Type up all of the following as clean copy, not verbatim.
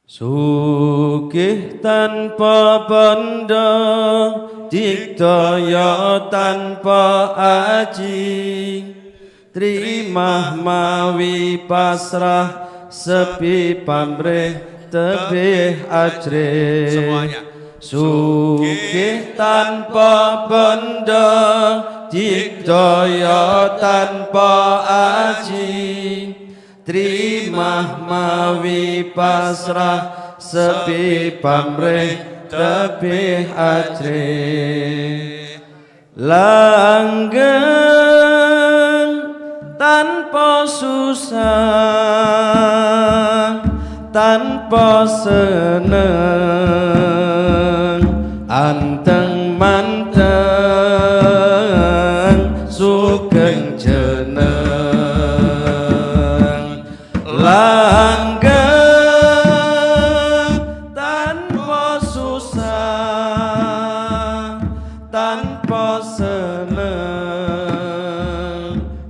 Sugih tanpa banda, digdaya tanpa aji, trimah mawi pasrah, sepi pamrih tebih ajrih. Semuanya. Sugih tanpa banda, digdaya tanpa aji, trimah mawi pasrah, sepi pamrih tebih ajrih. Langgeng tanpa susah, tanpa seneng, anteng manteng sugeng jeneng. Langgeng tanpa susah, tanpa seneng,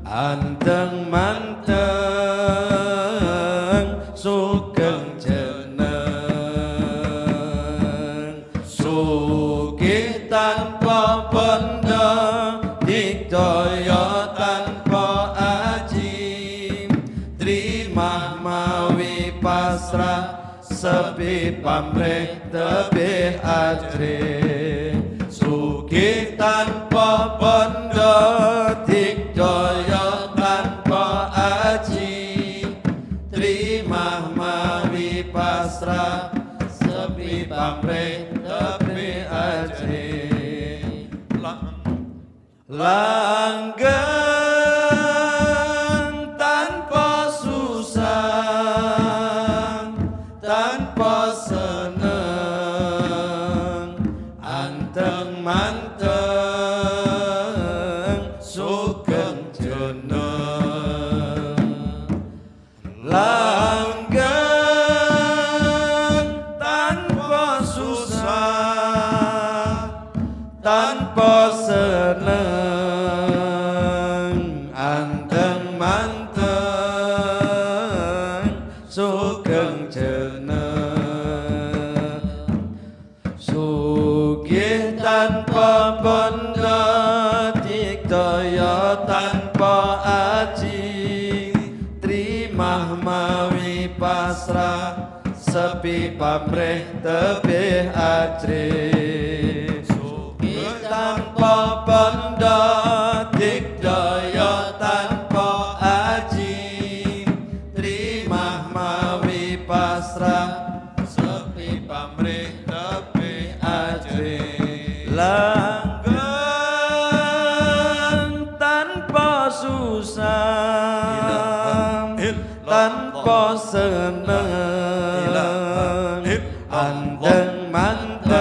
anteng manteng sugeng jeneng. Sugih tanpa banda, digdaya tanpa aji, trimah mawi pasrah, sepi pamrih tebih ajrih. Sugih tanpa banda, digdaya tanpa aji, trimah mawi pasrah, sepi pamrih tebih ajrih. Langgeng tanpa susah, tanpa seneng, anteng manteng sugeng jeneng. Langgeng tanpa susah, tanpa seneng, anteng manteng sugeng jeneng. Sugih tanpa banda, digdaya tanpa aji, trimah mawi pasrah, sepi pamrih tebih ajrih. Sugih tanpa banda, digdaya tanpa aji, trimah mawi pasrah, sepi pamrih tebih ajrih. Langgeng tanpa susah, tanpa seneng, anteng manteng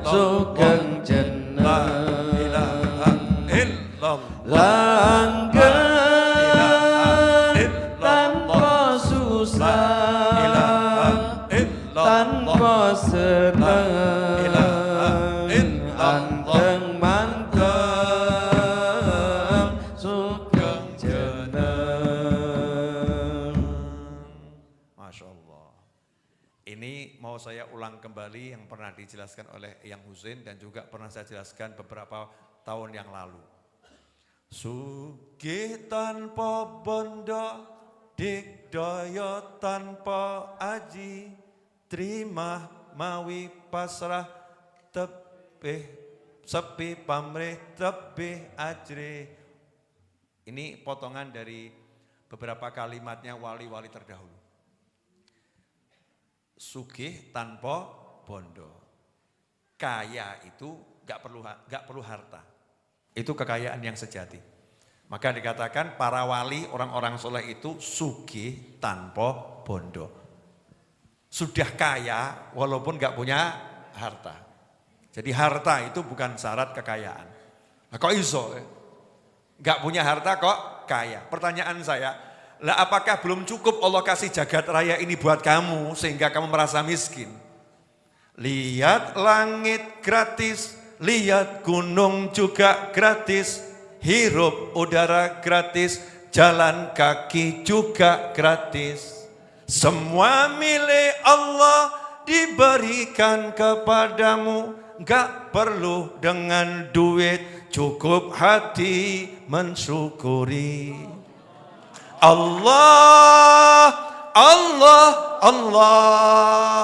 sugeng jeneng. Langgeng tanpa susah, tanpa seneng, anteng manteng sugeng jeneng. Masya Allah. Ini mau saya ulang kembali yang pernah dijelaskan oleh Yang Husein dan juga pernah saya jelaskan beberapa tahun yang lalu. Sugih tanpa bondo, digdaya tanpa aji, trimah mawi pasrah, tebih sepi pamrih tebih ajrih. Ini potongan dari beberapa kalimatnya wali-wali terdahulu. Sugih tanpa bondo. Kaya itu gak perlu harta. Itu kekayaan yang sejati. Maka dikatakan para wali, orang-orang soleh itu sugih tanpa bondo. Sudah kaya walaupun gak punya harta. Jadi harta itu bukan syarat kekayaan. Nah, kok iso? Gak punya harta kok kaya. Pertanyaan saya, lah apakah belum cukup Allah kasih jagat raya ini buat kamu sehingga kamu merasa miskin? Lihat langit gratis, lihat gunung juga gratis, hirup udara gratis, jalan kaki juga gratis. Semua milik Allah diberikan kepadamu, gak perlu dengan duit, cukup hati mensyukuri. Allah, Allah, Allah,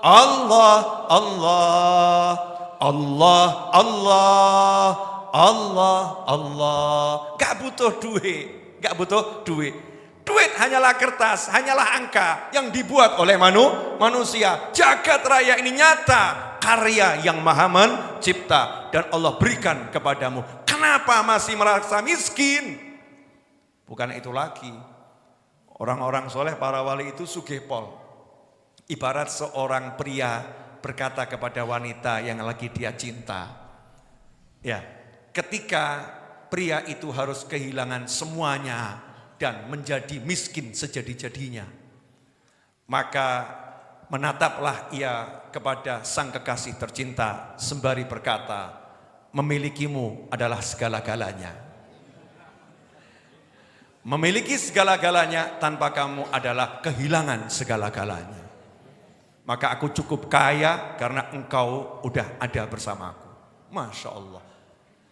Allah, Allah, Allah, Allah, Allah, Allah. Gak butuh duit, gak butuh duit. Duit hanyalah kertas, hanyalah angka yang dibuat oleh manusia. Jagat raya ini nyata, karya yang maha mencipta dan Allah berikan kepadamu. Kenapa masih merasa miskin? Bukan itu lagi. Orang-orang soleh, para wali itu sugihpol. Ibarat seorang pria berkata kepada wanita yang lagi dia cinta. Ya, ketika pria itu harus kehilangan semuanya dan menjadi miskin sejadi-jadinya, maka menataplah ia kepada sang kekasih tercinta sembari berkata, memilikimu adalah segala-galanya. Memiliki segala-galanya tanpa kamu adalah kehilangan segala-galanya. Maka aku cukup kaya karena engkau udah ada bersamaku. Masya Allah.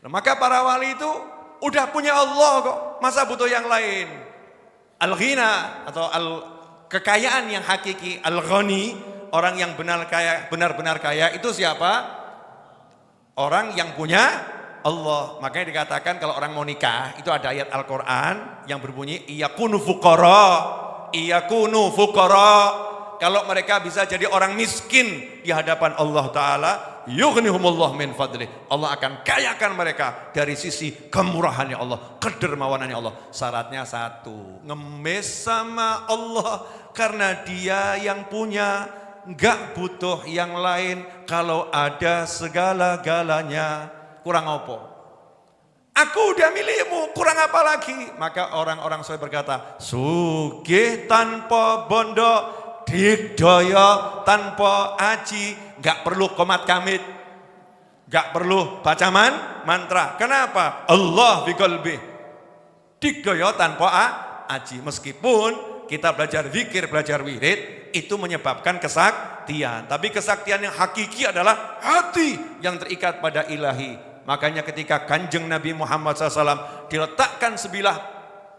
Nah, maka para wali itu udah punya Allah kok, masa butuh yang lain? Al-ghina atau kekayaan yang hakiki, al-ghani, orang yang benar-benar kaya itu siapa? Orang yang punya Allah. Makanya dikatakan kalau orang mau nikah itu ada ayat Al-Quran yang berbunyi iyakunu fuqara, iyakunu fuqara. Kalau mereka bisa jadi orang miskin di hadapan Allah Ta'ala, yughnihumullah min fadlih. Allah akan kayakan mereka dari sisi kemurahannya Allah, kedermawanannya Allah. Syaratnya satu, ngemis sama Allah karena dia yang punya, gak butuh yang lain. Kalau ada segala-galanya, kurang apa? Aku udah milikmu, kurang apa lagi? Maka orang-orang soleh berkata, sugih tanpa bondo, digdaya tanpa aji, gak perlu qomat kamit, gak perlu baca mantra. Kenapa? Allah fi qalbi. Digdaya tanpa aji. Meskipun kita belajar zikir, belajar wirid, itu menyebabkan kesaktian. Tapi kesaktian yang hakiki adalah hati yang terikat pada ilahi. Makanya ketika Kanjeng Nabi Muhammad SAW diletakkan sebilah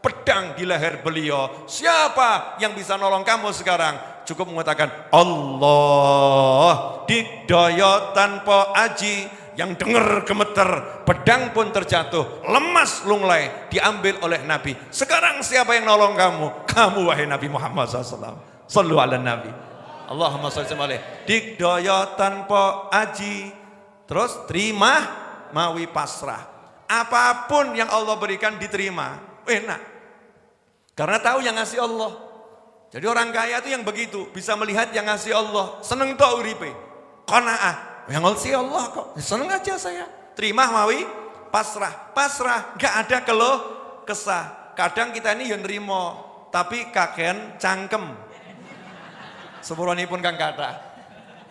pedang di leher beliau, siapa yang bisa nolong kamu sekarang? Cukup mengatakan Allah, didaya tanpa aji, yang dengar gemeter, pedang pun terjatuh, lemas lunglai, diambil oleh Nabi. Sekarang siapa yang nolong kamu? Kamu wahai Nabi Muhammad SAW. Sallu ala Nabi. Allahumma shalli alaihi. Didaya tanpa aji, terus terima mawi pasrah. Apapun yang Allah berikan diterima, enak. Karena tahu yang ngasih Allah. Jadi orang kaya itu yang begitu, bisa melihat yang ngasih Allah, seneng tau uripe, qanaah, yang ngasih Allah kok, seneng aja saya. Terima mawi pasrah, pasrah, gak ada keluh kesah. Kadang kita ini yang nerimo, tapi kakean cangkem. Sepurwanipun kang kata,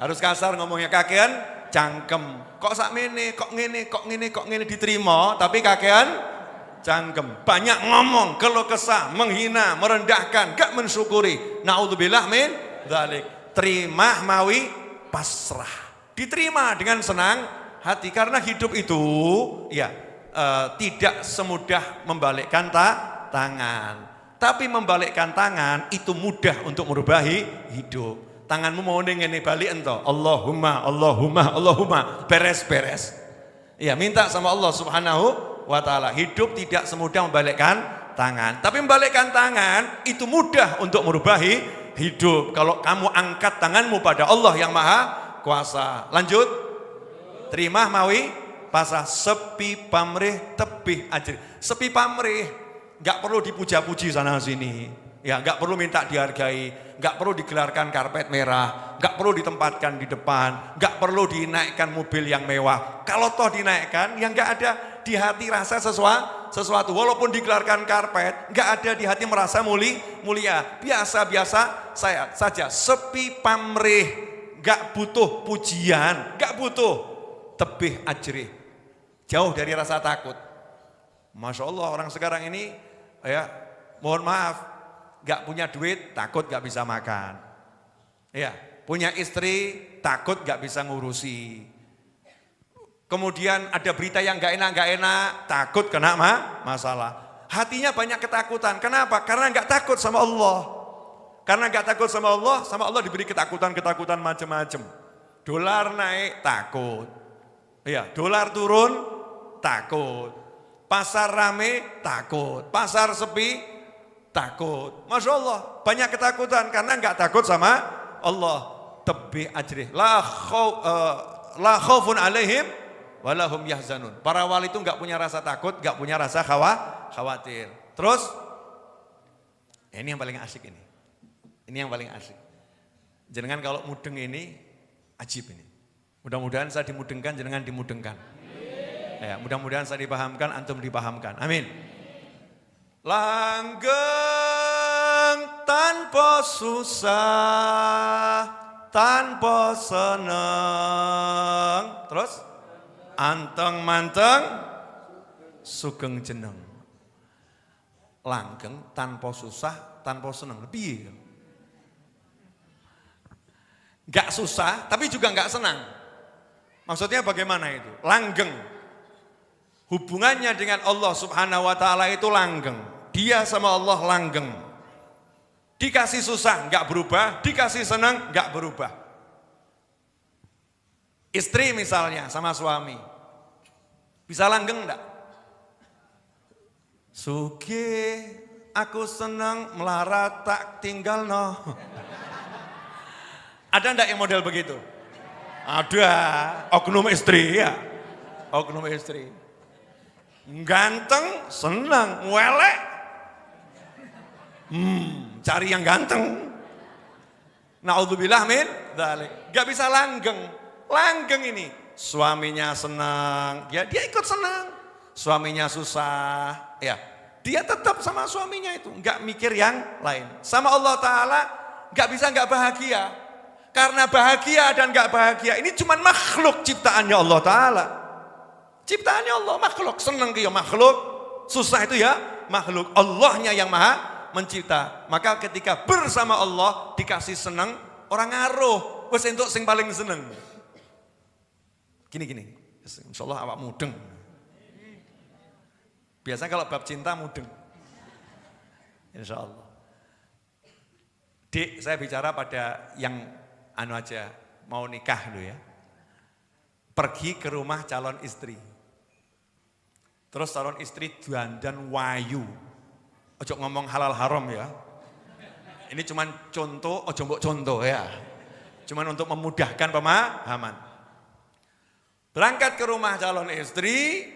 harus kasar ngomongnya, kakean cangkem. Kok sakmene, kok ngene, kok ngene, kok ngene diterima, tapi kakean cangkem. Banyak ngomong, keluh kesah, menghina, merendahkan, gak mensyukuri. Naudzubillah min dzalik. Terima mawi pasrah. Diterima dengan senang hati karena hidup itu ya tidak semudah membalikkan tangan. Tapi membalikkan tangan itu mudah untuk merubah hidup. Tanganmu mau ngene balik ento. Allahumma, Allahumma, Allahumma, beres-beres. Ya, minta sama Allah Subhanahu wa ta'ala. Hidup tidak semudah membalikkan tangan, tapi membalikkan tangan itu mudah untuk merubah hidup kalau kamu angkat tanganmu pada Allah yang maha kuasa. Lanjut, terima mawi pasrah, sepi pamrih tebih ajri. Sepi pamrih gak perlu dipuja-puji sana sini, ya gak perlu minta dihargai, gak perlu digelarkan karpet merah, gak perlu ditempatkan di depan, gak perlu dinaikkan mobil yang mewah. Kalau toh dinaikkan, yang gak ada di hati rasa sesuatu. Walaupun digelarkan karpet, gak ada di hati merasa mulia. Biasa-biasa saya saja, sepi pamrih, gak butuh pujian, gak butuh tebih ajri, jauh dari rasa takut. Masya Allah, orang sekarang ini ya mohon maaf, Gak punya duit, takut gak bisa makan. Ya, punya istri, takut gak bisa ngurusi. Kemudian ada berita yang gak enak, takut kena masalah. Hatinya banyak ketakutan. Kenapa? Karena gak takut sama Allah. Karena gak takut sama Allah diberi ketakutan macam-macam. Dolar naik, takut. Ya, dolar turun, takut. Pasar rame, takut. Pasar sepi, takut. Masya Allah, banyak ketakutan karena enggak takut sama Allah. Tebi ajrih. La khaufun alaihim walahum yahzanun. Para wali itu enggak punya rasa takut, enggak punya rasa khawatir. Terus, ini yang paling asik ini. Ini yang paling asik. Jenengan kalau mudeng ini, ajib ini. Mudah-mudahan saya dimudengkan, jenengan dimudengkan. Ya, mudah-mudahan saya dipahamkan, antum dipahamkan. Amin. Langgeng tanpa susah, tanpa seneng. Terus anteng manteng sugeng jeneng. Langgeng tanpa susah, tanpa seneng. Piye? Enggak susah, tapi juga enggak senang. Maksudnya bagaimana itu? Langgeng. Hubungannya dengan Allah Subhanahu wa taala itu langgeng. Dia sama Allah langgeng. Dikasih susah enggak berubah, dikasih senang enggak berubah. Istri misalnya sama suami. Bisa langgeng enggak? Sugih, aku senang melarat tak tinggal no. Ada enggak yang model begitu? Ada, oknum istri ya. Oknum istri. Ganteng, senang, welek. Cari yang ganteng. Na'udzubillah min dzalik. Gak bisa langgeng. Langgeng ini. Suaminya senang, ya dia ikut senang. Suaminya susah, ya dia tetap sama suaminya itu. Gak mikir yang lain. Sama Allah Ta'ala gak bisa gak bahagia. Karena bahagia dan gak bahagia ini cuma makhluk ciptaannya Allah Ta'ala. Ciptaannya Allah, makhluk. Senang dia makhluk, susah itu ya makhluk. Allahnya yang maha mencipta. Maka ketika bersama Allah dikasih senang, orang ngaruh. Wes entuk sing paling seneng. Gini. Insyaallah awak mudeng. Biasanya kalau bab cinta mudeng. Insyaallah. Dik, saya bicara pada yang aja mau nikah dulu ya. Pergi ke rumah calon istri. Terus calon istri dandan wayu. Ojo ngomong halal haram ya. Ini cuman contoh, ojo mbok contoh ya. Cuman untuk memudahkan pemahaman. Berangkat ke rumah calon istri,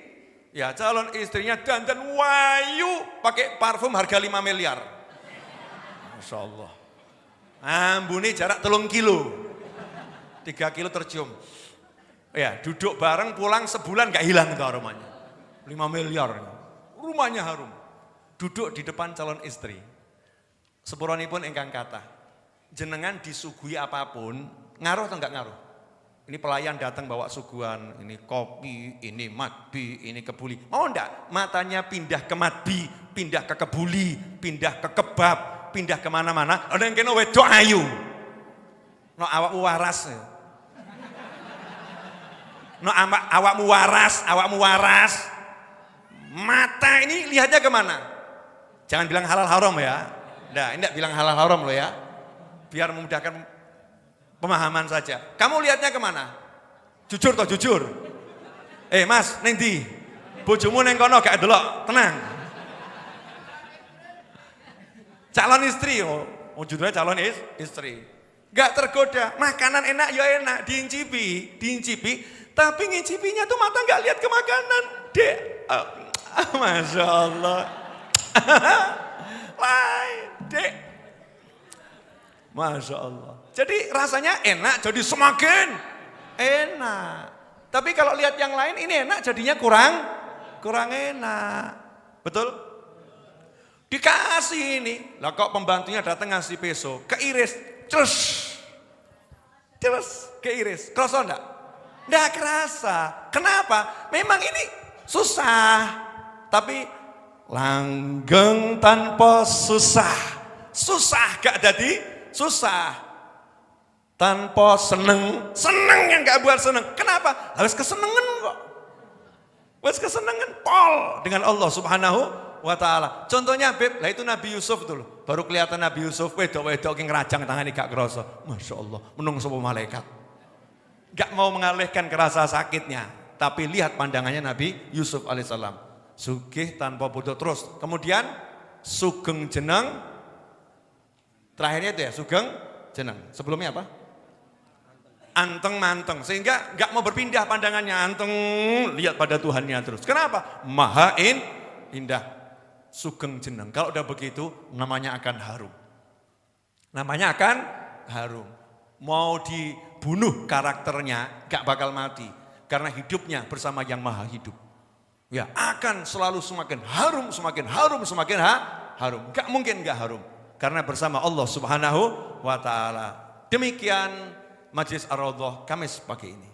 ya calon istrinya dandan wayu, pakai parfum harga 5 miliar. Masya Allah. Ambune jarak 3 kilo. 3 kilo tercium. Ya, duduk bareng pulang sebulan gak hilang itu aromanya. 5 miliar. Rumahnya harum. Duduk di depan calon istri. Sepuranipun ingkang kathah. Jenengan disuguhi apapun, ngaruh atau enggak ngaruh? Ini pelayan datang bawa suguhan, ini kopi, ini matbi, ini kebuli. Mau enggak? Matanya pindah ke matbi, pindah ke kebuli, pindah ke kebab, pindah kemana-mana. Ada yang kena wedok ayu. No awakmu waras. No awakmu waras. Mata ini lihatnya kemana? Jangan bilang halal haram ya. Nah, ini enggak bilang halal haram loh ya. Biar memudahkan pemahaman saja. Kamu lihatnya kemana? Jujur toh jujur. Mas, neng ndi? Bojomu neng kono gak delok, tenang. Calon istri, judulnya calon istri. Gak tergoda, makanan enak ya enak, diincipi. Tapi ngincipinya tuh mata gak lihat ke makanan. Dek, Masya Allah. Lain, dek. Masya Allah. Jadi rasanya enak, jadi semakin enak. Tapi kalau lihat yang lain ini enak, jadinya kurang enak. Betul? Dikasih ini. Lah kok pembantunya datang ngasih peso, keiris, terus keiris. Kerasa enggak? Enggak kerasa. Kenapa? Memang ini susah. Tapi langgeng tanpa susah, Susah gak jadi susah. Tanpa seneng yang gak buat seneng. Kenapa? Harus kesenengan kok. Harus kesenengan pol dengan Allah Subhanahu wa ta'ala. Contohnya Beb, lah itu Nabi Yusuf dulu. Baru kelihatan Nabi Yusuf, wedok-wedok yang ngerajang tangan gak kerasa. Masya Allah, menung sebuah malaikat. Gak mau mengalihkan kerasa sakitnya. Tapi lihat pandangannya Nabi Yusuf alaihissalam. Sugih tanpa butuh terus. Kemudian sugeng jeneng. Terakhirnya itu ya, sugeng jeneng. Sebelumnya apa? Anteng manteng, sehingga gak mau berpindah pandangannya, anteng lihat pada Tuhannya terus. Kenapa? Maha indah, sugeng jeneng. Kalau udah begitu namanya akan harum. Namanya akan harum. Mau dibunuh karakternya gak bakal mati, karena hidupnya bersama yang maha hidup. Ya akan selalu semakin harum, semakin harum, semakin harum. Gak mungkin gak harum, karena bersama Allah Subhanahu wa ta'ala. Demikian Majelis Ar-Raudhah Kamis pagi ini.